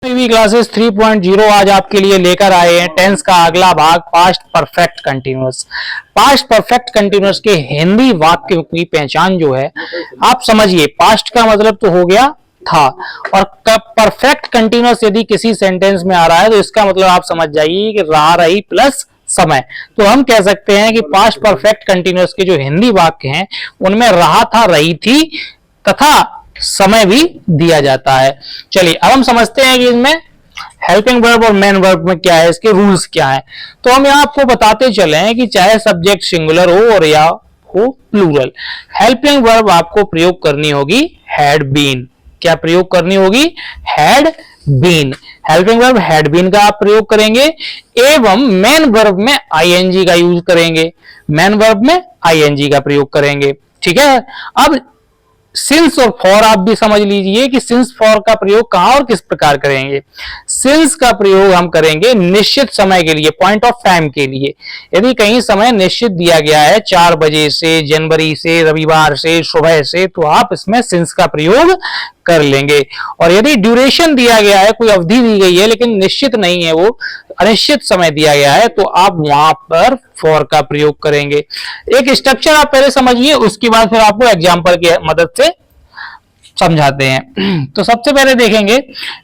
Classes 3.0 आज आपके लिए लेकर आए हैं टेंस का अगला भाग past perfect continuous. Past perfect continuous के हिंदी वाक्य की पहचान जो है आप समझिए। पास्ट का मतलब तो हो गया था और परफेक्ट कंटिन्यूअस यदि किसी सेंटेंस में आ रहा है तो इसका मतलब आप समझ जाइए कि रहा रही प्लस समय। तो हम कह सकते हैं कि पास्ट परफेक्ट कंटिन्यूअस के जो हिंदी वाक्य हैं उनमें रहा था, रही थी तथा समय भी दिया जाता है। चलिए अब हम समझते हैं कि इसमें हेल्पिंग वर्ब और मेन वर्ब में क्या है, इसके रूल्स क्या है। तो हम यहाँ आपको बताते चले हैं कि चाहे सब्जेक्ट सिंगुलर हो और या हो प्लूरल, हेल्पिंग वर्ब आपको प्रयोग करनी होगी हैड बीन। क्या प्रयोग करनी होगी? Had been. Helping verb had been का आप प्रयोग करेंगे एवं मेन वर्ब में आईएनजी का यूज करेंगे। मेन वर्ब में आईएनजी का प्रयोग करेंगे, ठीक है। अब सिंस और फॉर आप भी समझ लीजिए कि सिंस फॉर का प्रयोग कहां और किस प्रकार करेंगे। सिंस का प्रयोग हम करेंगे निश्चित समय के लिए, पॉइंट ऑफ टाइम के लिए। यदि कहीं समय निश्चित दिया गया है 4 बजे से, जनवरी से, रविवार से, सुबह से, तो आप इसमें सिंस का प्रयोग कर लेंगे। और यदि ड्यूरेशन दिया गया है, कोई अवधि दी गई है लेकिन निश्चित नहीं है, वो अनिश्चित समय दिया गया है, तो आप वहां पर फॉर का प्रयोग करेंगे। एक स्ट्रक्चर आप पहले समझिए, उसके बाद फिर आपको एग्जांपल की मदद से समझाते हैं। तो सबसे पहले देखेंगे,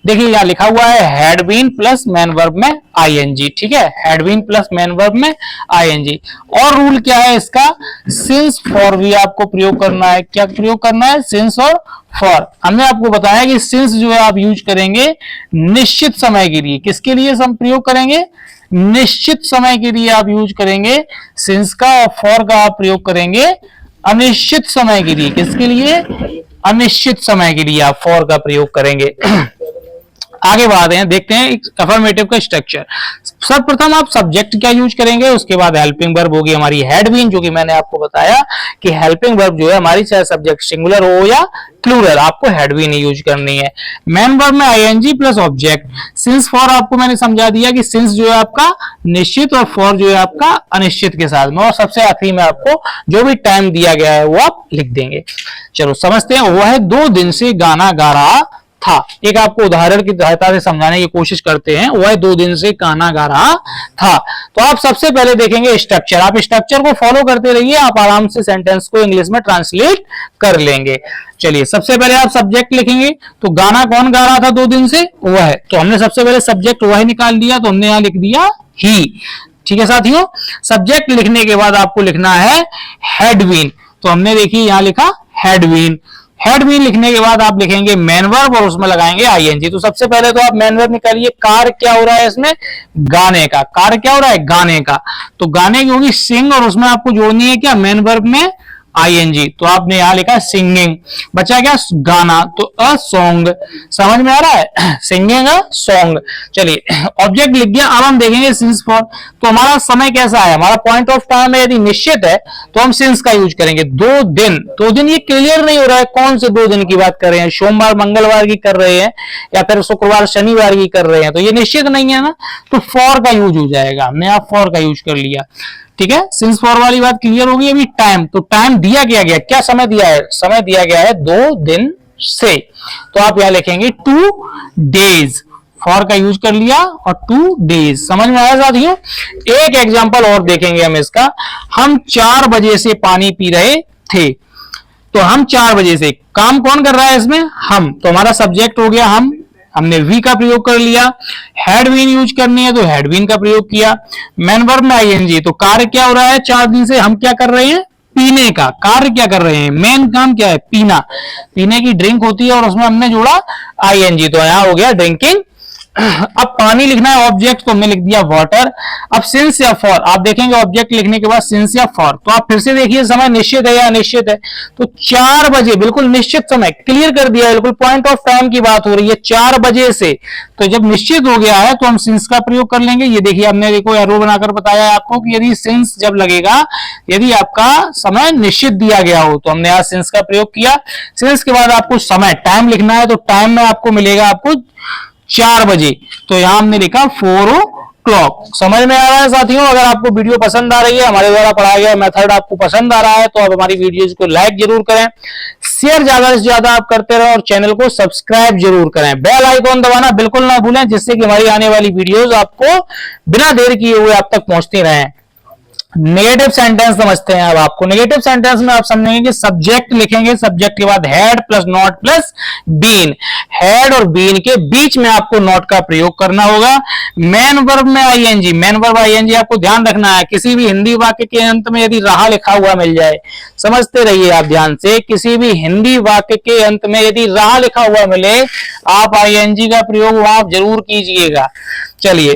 देखिए यहां लिखा हुआ है had been plus main verb में आईएनजी, ठीक है। Had been plus main verb में आईएनजी। और रूल क्या है इसका? सिंस फॉर भी आपको प्रयोग करना है। क्या प्रयोग करना है? सिंस और फॉर। हमने आपको बताया कि सिंस जो है आप यूज करेंगे निश्चित समय के लिए। किसके लिए हम प्रयोग करेंगे? निश्चित समय के लिए आप यूज करेंगे सिंस का। और फॉर का आप प्रयोग करेंगे अनिश्चित समय के लिए। किसके लिए? अनिश्चित समय के लिए आप फॉर का प्रयोग करेंगे। आगे बढ़ते हैं, देखते हैं अफर्मेटिव का स्ट्रक्चर। सर्वप्रथम आप सब्जेक्ट क्या यूज करेंगे, उसके बाद हेल्पिंग वर्ब होगी हमारी हैड बीन, जो कि मैंने आपको बताया कि हेल्पिंग वर्ब जो है हमारी चाहे सब्जेक्ट सिंगुलर हो या प्लूरल, आपको हैड बीन यूज करनी है। मेन वर्ब में ING plus object. Since for आपको मैंने समझा दिया कि सिंस जो है आपका निश्चित और फॉर जो है आपका अनिश्चित के साथ में। और सबसे आखिरी में आपको जो भी टाइम दिया गया है वो आप लिख देंगे। चलो समझते हैं। वह 2 दिन से गाना गा रहा था। एक आपको उदाहरण की सहायता से समझाने की कोशिश करते हैं। वह 2 दिन से गाना गा रहा था। तो आप सबसे पहले देखेंगे स्ट्रक्चर। आप स्ट्रक्चर को फॉलो करते रहिए, आप आराम से सेंटेंस को इंग्लिश में ट्रांसलेट कर लेंगे। चलिए सबसे पहले आप सब्जेक्ट लिखेंगे। तो गाना कौन गा रहा था 2 दिन से? वह। तो हमने सबसे पहले सब्जेक्ट वह निकाल दिया, तो हमने यहां लिख दिया ही। ठीक है साथियों। सब्जेक्ट लिखने के बाद आपको लिखना है हैड बीन। तो हमने देखिए यहां लिखा हैड बीन। हैड बीन लिखने के बाद आप लिखेंगे मेन वर्ब और उसमें लगाएंगे आईएनजी। तो सबसे पहले तो आप मेन वर्ब निकालिए। कार्य क्या हो रहा है इसमें? गाने का। कार्य क्या हो रहा है? गाने का। तो गाने की होगी सिंग और उसमें आपको जोड़नी है क्या? मेन वर्ब में आईएनजी। तो आपने यहां लिखा सिंगिंग। बचा क्या? गाना। तो अ सॉन्ग। समझ में आ रहा है? Singing a song. चलिए ऑब्जेक्ट लिख दिया। अब हम देखेंगे सिंस फॉर। तो हमारा समय कैसा है? हमारा पॉइंट ऑफ टाइम है यदि निश्चित है तो हम सिंस का यूज करेंगे। 2 दिन। 2 दिन ये क्लियर नहीं हो रहा है कौन से 2 दिन की बात कर रहे हैं, सोमवार मंगलवार की कर रहे हैं या फिर शुक्रवार शनिवार की कर रहे हैं, तो ये निश्चित नहीं है ना। तो फॉर का यूज हो जाएगा। हमने यहां फॉर का यूज कर लिया, ठीक है। सिंस फॉर वाली बात क्लियर होगी। अभी टाइम, तो टाइम दिया गया, क्या समय दिया है? समय दिया गया है 2 दिन से। तो आप यहां लिखेंगे 2 डेज। फॉर का यूज कर लिया और 2 डेज। समझ में आया साथियों? एक एग्जांपल और देखेंगे हम इसका। हम 4 बजे से पानी पी रहे थे। तो हम 4 बजे से, काम कौन कर रहा है इसमें? हम। तो हमारा सब्जेक्ट हो गया हम, हमने वी का प्रयोग कर लिया। हैड बीन यूज करनी है तो हैड बीन का प्रयोग किया। मेन वर्ब में आईएनजी। तो कार्य क्या हो रहा है? 4 दिन से हम क्या कर रहे हैं? पीने का कार्य क्या कर रहे हैं? मेन काम क्या है? पीना। पीने की ड्रिंक होती है और उसमें हमने जोड़ा आईएनजी, तो यहां हो गया ड्रिंकिंग। अब पानी लिखना है ऑब्जेक्ट, तो हमने लिख दिया वाटर। अब सिंस या फॉर आप देखेंगे ऑब्जेक्ट लिखने के बाद सिंस या फॉर। तो आप फिर से देखिए समय निश्चित है या अनिश्चित है। तो 4 बजे बिल्कुल निश्चित समय, क्लियर कर दिया, बिल्कुल पॉइंट ऑफ टाइम की बात हो रही है 4 बजे से। तो जब निश्चित हो गया है तो हम सिंस का प्रयोग कर लेंगे। ये देखिए हमने देखो एरो बनाकर बताया है आपको कि यदि सिंस जब लगेगा, यदि आपका समय निश्चित दिया गया हो, तो हमने यहाँ सिंस का प्रयोग किया। सिंस के बाद आपको समय टाइम लिखना है, तो टाइम में आपको मिलेगा आपको 4 बजे। तो यहां हमने लिखा 4 o'clock। समझ में आ रहा है साथियों? अगर आपको वीडियो पसंद आ रही है, हमारे द्वारा पढ़ाया गया मेथड आपको पसंद आ रहा है, तो आप हमारी वीडियोज को लाइक जरूर करें, शेयर ज्यादा से ज्यादा आप करते रहो और चैनल को सब्सक्राइब जरूर करें, बेल आइकॉन दबाना बिल्कुल ना भूलें, जिससे कि हमारी आने वाली वीडियोस आपको बिना देर किए हुए आप तक पहुंचती रहें। नेगेटिव सेंटेंस समझते हैं अब आपको। नेगेटिव सेंटेंस में आप समझेंगे कि सब्जेक्ट लिखेंगे, सब्जेक्ट के बाद had plus not plus been. Had और बीन के बीच में आपको नॉट का प्रयोग करना होगा। मेन वर्ब में आईएनजी, मेन वर्ब आईएनजी आपको ध्यान रखना है। किसी भी हिंदी वाक्य के अंत में यदि रहा लिखा हुआ मिल जाए, समझते रहिए आप ध्यान से, किसी भी हिंदी वाक्य के अंत में यदि रहा लिखा हुआ मिले, आप आईएनजी का प्रयोग वहां जरूर कीजिएगा। चलिए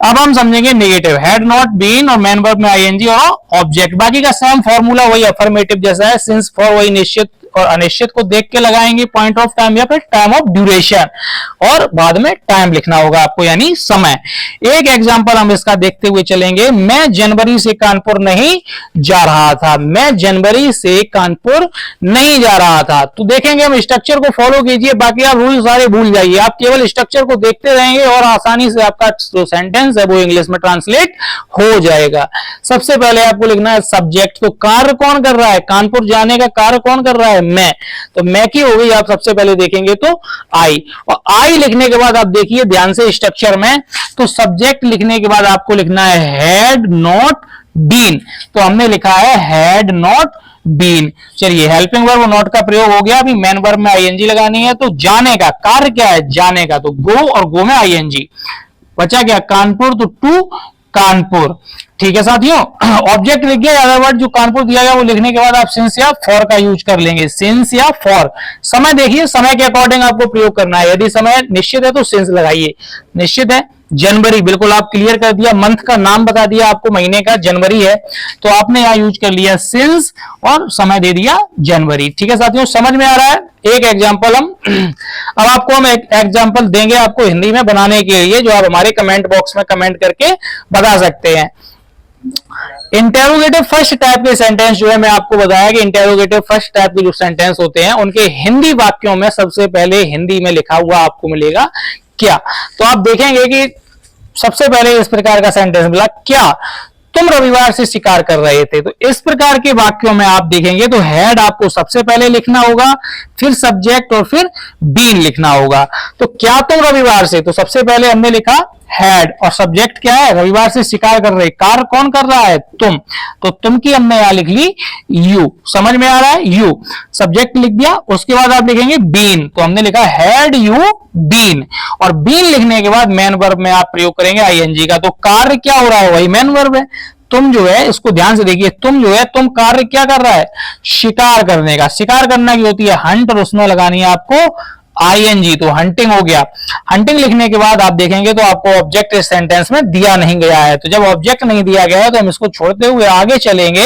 अब हम समझेंगे नेगेटिव, हैड नॉट बीन और मेन वर्ब में आईएनजी और ऑब्जेक्ट। बाकी का सेम फॉर्मूला वही अफर्मेटिव जैसा है, सिंस फॉर वही निश्चित और अनिश्चित को देख के लगाएंगे, पॉइंट ऑफ टाइम या फिर टाइम ऑफ ड्यूरेशन, और बाद में टाइम लिखना होगा आपको यानी समय। एक एग्जांपल हम इसका देखते हुए चलेंगे। मैं जनवरी से कानपुर नहीं जा रहा था, मैं जनवरी से कानपुर नहीं जा रहा था। तो देखेंगे हम, स्ट्रक्चर को फॉलो कीजिए, बाकी आप रूल सारे भूल जाइए, आप केवल स्ट्रक्चर को देखते रहेंगे और आसानी से आपका जो सेंटेंस है वो इंग्लिश में ट्रांसलेट हो जाएगा। सबसे पहले आपको लिखना है सब्जेक्ट, तो कार्य कौन कर रहा है, कानपुर जाने का कार्य कौन कर रहा है, मैं, तो मैं की हो गई, आप सबसे पहले देखेंगे तो आई, और आई लिखने के बाद आप देखिए ध्यान से स्ट्रक्चर में, तो सब्जेक्ट लिखने के बाद आपको लिखना है हैड नॉट बीन, तो हमने लिखा है हैड नॉट बीन। चलिए हेल्पिंग वर्ब नॉट का प्रयोग हो गया, अभी मेन वर्ब में आईएनजी लगानी है। तो जाने का कार्य क्या है, जाने का, तो गो, और गो में आईएनजी, बचा क्या कानपुर, तो टू कानपुर। ठीक है साथियों, ऑब्जेक्ट लिख गया, अदर वर्ड जो कानपुर दिया गया वो लिखने के बाद आप सिंस या फॉर का यूज कर लेंगे, सिंस या फॉर। समय देखिए, समय के अकॉर्डिंग आपको प्रयोग करना है। यदि समय निश्चित है तो सिंस लगाइए, निश्चित है जनवरी, बिल्कुल आप क्लियर कर दिया, मंथ का नाम बता दिया आपको, महीने का जनवरी है, तो आपने यहां यूज कर लिया सिंस और समय दे दिया जनवरी। ठीक है साथियों, समझ में आ रहा है। एक एग्जांपल अब आपको हम एक एग्जांपल देंगे आपको हिंदी में बनाने के लिए, जो आप हमारे कमेंट बॉक्स में कमेंट करके बता सकते हैं। इंटेरोगेटिव फर्स्ट टाइप के सेंटेंस जो है, मैं आपको बताया कि इंटेरोगेटिव फर्स्ट टाइप के जो सेंटेंस होते हैं उनके हिंदी वाक्यों में सबसे पहले हिंदी में लिखा हुआ आपको मिलेगा क्या। तो आप देखेंगे कि सबसे पहले इस प्रकार का सेंटेंस मिला, क्या तुम रविवार से शिकार कर रहे थे। तो इस प्रकार के वाक्यों में आप देखेंगे तो हैड आपको सबसे पहले लिखना होगा, फिर सब्जेक्ट और फिर बीन लिखना होगा। तो क्या तुम रविवार से, तो सबसे पहले हमने लिखा हैड, और सब्जेक्ट क्या है, रविवार से शिकार कर रहे, कार्य कौन कर रहा है, तुम, तो तुम की हमने यहां लिख ली यू। समझ में आ रहा है, यू सब्जेक्ट लिख दिया। उसके बाद आप लिखेंगे बीन, तो हमने लिखा हैड यू बीन, और बीन लिखने के बाद मेन वर्ब में आप प्रयोग करेंगे आईएनजी का। तो कार्य क्या हो रहा है, वही मेन वर्ब है। तुम जो है, इसको ध्यान से देखिए, तुम जो है, तुम कार्य क्या कर रहा है, शिकार करने का। शिकार करना की होती है हंट, और उसमें लगानी है आपको आईएनजी, तो हंटिंग हो गया। हंटिंग लिखने के बाद आप देखेंगे तो आपको ऑब्जेक्ट इस सेंटेंस में दिया नहीं गया है। तो जब ऑब्जेक्ट नहीं दिया गया है तो हम इसको छोड़ते हुए आगे चलेंगे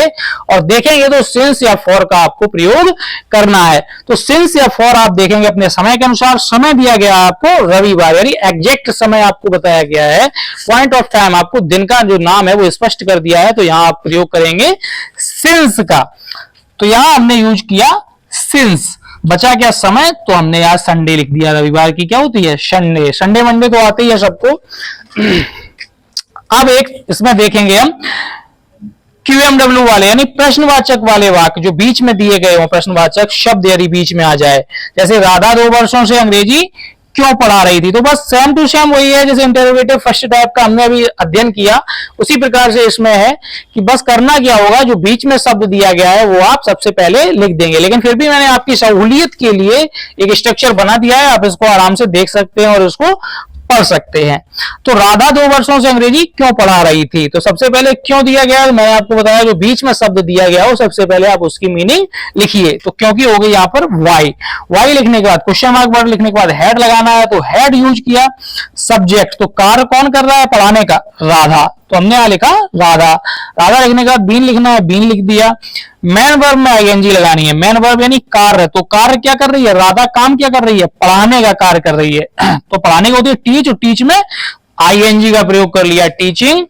और देखेंगे तो सिंस या फॉर का आपको प्रयोग करना है। तो सिंस या फॉर आप देखेंगे अपने समय के अनुसार, समय दिया गया आपको रविवार, यानी एग्जैक्ट समय आपको बताया गया है, पॉइंट ऑफ टाइम आपको दिन का जो नाम है वो स्पष्ट कर दिया है, तो यहां आप प्रयोग करेंगे सिंस का। तो यहां हमने यूज किया सिंस। बचा क्या समय, तो हमने यार संडे लिख दिया, रविवार की क्या होती है संडे, संडे मंडे तो आते ही है सबको। अब एक इसमें देखेंगे हम QMW वाले, यानी प्रश्नवाचक वाले वाक्य जो बीच में दिए गए हो, प्रश्नवाचक शब्द यदि बीच में आ जाए, जैसे राधा 2 वर्षों से अंग्रेजी क्यों पढ़ा रही थी, तो बस सेम टू सेम वही है जैसे इंटरोगेटिव फर्स्ट टाइप का हमने अभी अध्ययन किया, उसी प्रकार से इसमें है कि बस करना क्या होगा, जो बीच में शब्द दिया गया है वो आप सबसे पहले लिख देंगे। लेकिन फिर भी मैंने आपकी सहूलियत के लिए एक स्ट्रक्चर बना दिया है, आप इसको आराम से देख सकते हैं और इसको पढ़ सकते हैं। तो राधा 2 वर्षों से अंग्रेजी क्यों पढ़ा रही थी, तो सबसे पहले क्यों दिया गया, मैंने आपको बताया जो बीच में शब्द दिया गया हो सबसे पहले आप उसकी मीनिंग लिखिए। तो क्योंकि हो गई यहाँ पर वाई, वाई लिखने के बाद क्वेश्चन मार्क वर्ड लिखने के बाद हैड लगाना है, तो हैड यूज किया। सब्जेक्ट, तो कार्य कौन कर रहा है, पढ़ाने का, राधा, तो हमने यहां लिखा राधा। राधा लिखने के बाद बीन लिखना है, बीन लिख दिया। मेन वर्ब में आईएनजी लगानी है, मेन वर्ब यानी कार्य, तो कार्य क्या कर रही है, राधा काम क्या कर रही है, पढ़ाने का कार्य कर रही है। तो पढ़ाने का होती है टीच, और टीच में आईएनजी का प्रयोग कर लिया, टीचिंग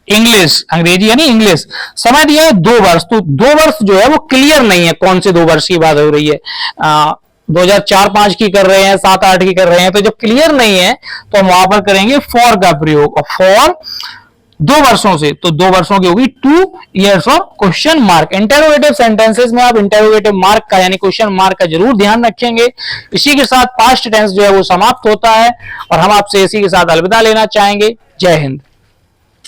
इंग्लिश, अंग्रेजी यानी इंग्लिश। समय दिया है 2 वर्ष, तो 2 वर्ष जो है वो क्लियर नहीं है कौन से 2 वर्ष की बात हो रही है, 2004-5 की कर रहे हैं, 7-8 की कर रहे हैं, तो जब क्लियर नहीं है तो हम वहां पर करेंगे फॉर का प्रयोग। और फॉर 2 वर्षों से, तो 2 वर्षों की होगी 2 years और क्वेश्चन मार्क। इंटेरोगेटिव सेंटेंसेस में आप इंटेरोगेटिव मार्क का यानी क्वेश्चन मार्क का जरूर ध्यान रखेंगे। इसी के साथ पास्ट टेंस जो है वो समाप्त होता है और हम आपसे इसी के साथ अलविदा लेना चाहेंगे। जय हिंद।